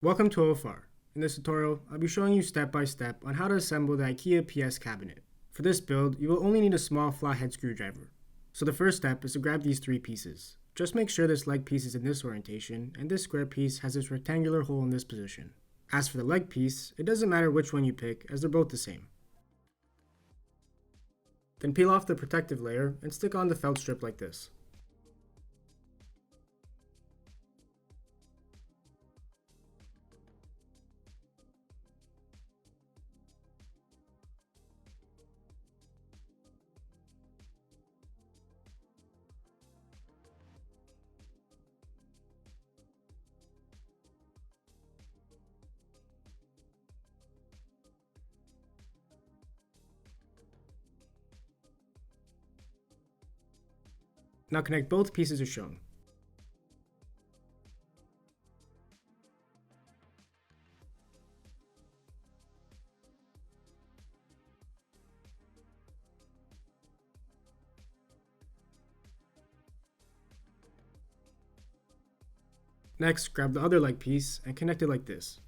Welcome to OFR. In this tutorial, I'll be showing you step by step on how to assemble the IKEA PS cabinet. For this build, you will only need a small flathead screwdriver. So the first step is to grab these three pieces. Just make sure this leg piece is in this orientation, and this square piece has this rectangular hole in this position. As for the leg piece, it doesn't matter which one you pick, as they're both the same. Then peel off the protective layer and stick on the felt strip like this. Now connect both pieces as shown. Next, grab the other leg piece and connect it like this.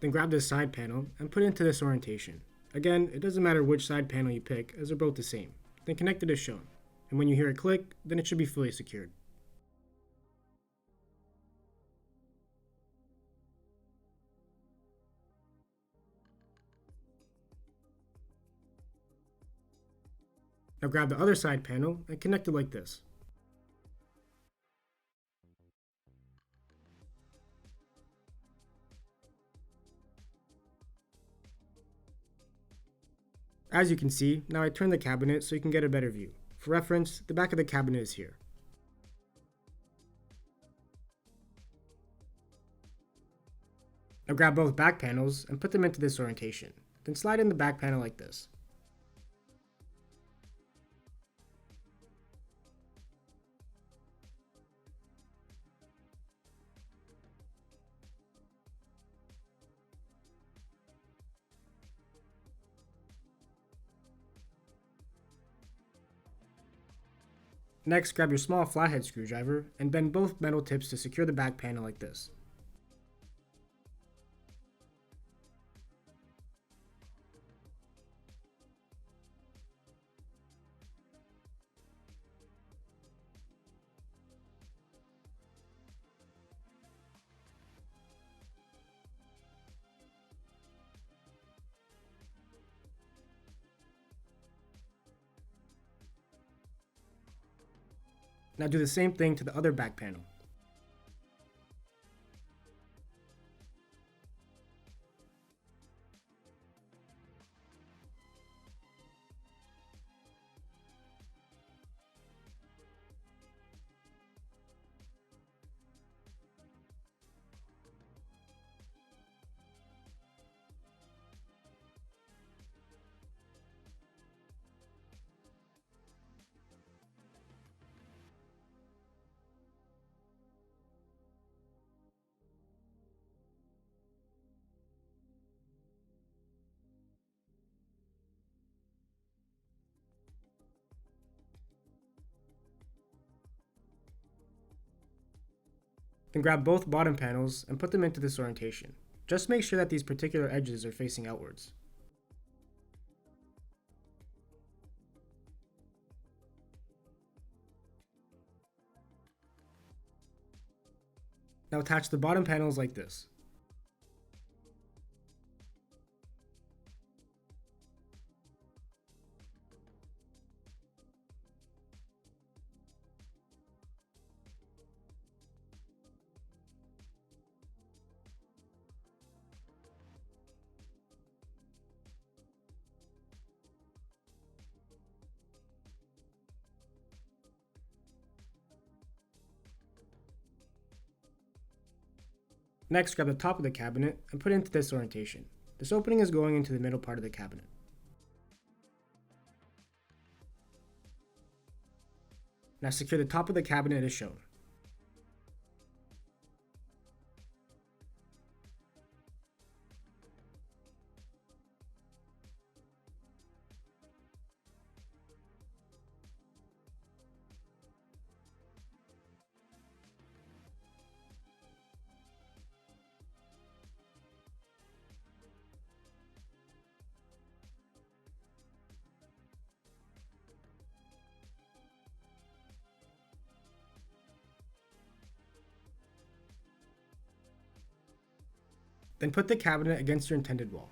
Then grab this side panel and put it into this orientation. Again, it doesn't matter which side panel you pick, as they're both the same. Then connect it as shown. And when you hear it click, then it should be fully secured. Now grab the other side panel and connect it like this. As you can see, now I turn the cabinet so you can get a better view. For reference, the back of the cabinet is here. Now grab both back panels and put them into this orientation. Then slide in the back panel like this. Next, grab your small flathead screwdriver and bend both metal tips to secure the back panel like this. Now do the same thing to the other back panel. Then grab both bottom panels and put them into this orientation. Just make sure that these particular edges are facing outwards. Now attach the bottom panels like this. Next, grab the top of the cabinet and put it into this orientation. This opening is going into the middle part of the cabinet. Now secure the top of the cabinet as shown. Then put the cabinet against your intended wall.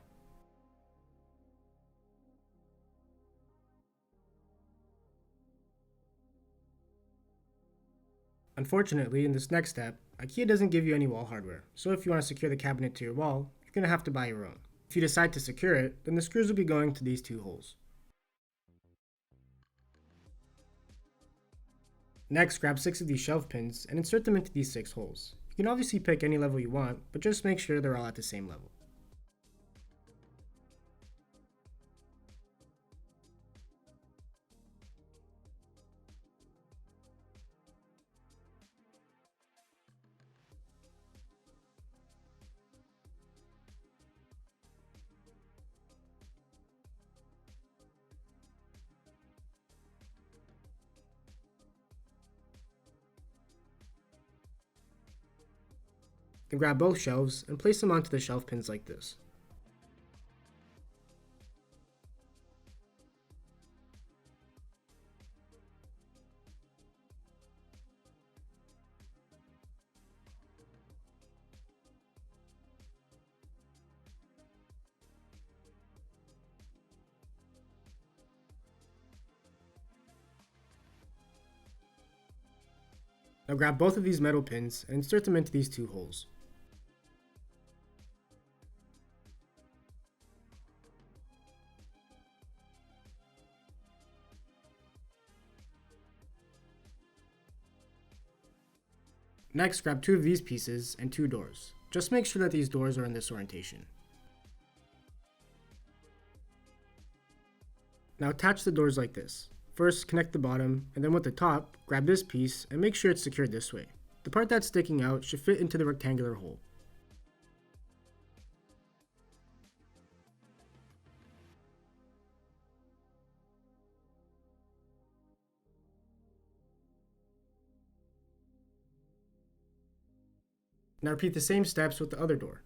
Unfortunately, in this next step, IKEA doesn't give you any wall hardware, so if you want to secure the cabinet to your wall, you're going to have to buy your own. If you decide to secure it, then the screws will be going to these two holes. Next, grab 6 of these shelf pins and insert them into these 6 holes. You can obviously pick any level you want, but just make sure they're all at the same level. Then grab both shelves and place them onto the shelf pins like this. Now grab both of these metal pins and insert them into these two holes. Next, grab 2 of these pieces and 2 doors. Just make sure that these doors are in this orientation. Now attach the doors like this. First, connect the bottom, and then with the top, grab this piece and make sure it's secured this way. The part that's sticking out should fit into the rectangular hole. Now repeat the same steps with the other door.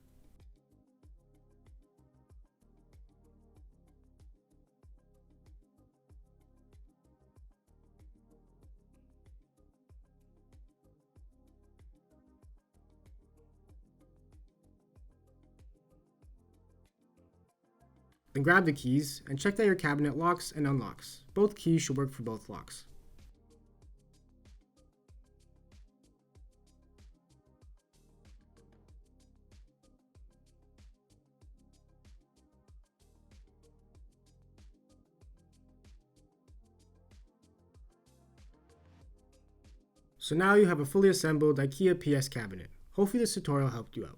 Then grab the keys and check that your cabinet locks and unlocks. Both keys should work for both locks. So now you have a fully assembled IKEA PS cabinet. Hopefully this tutorial helped you out.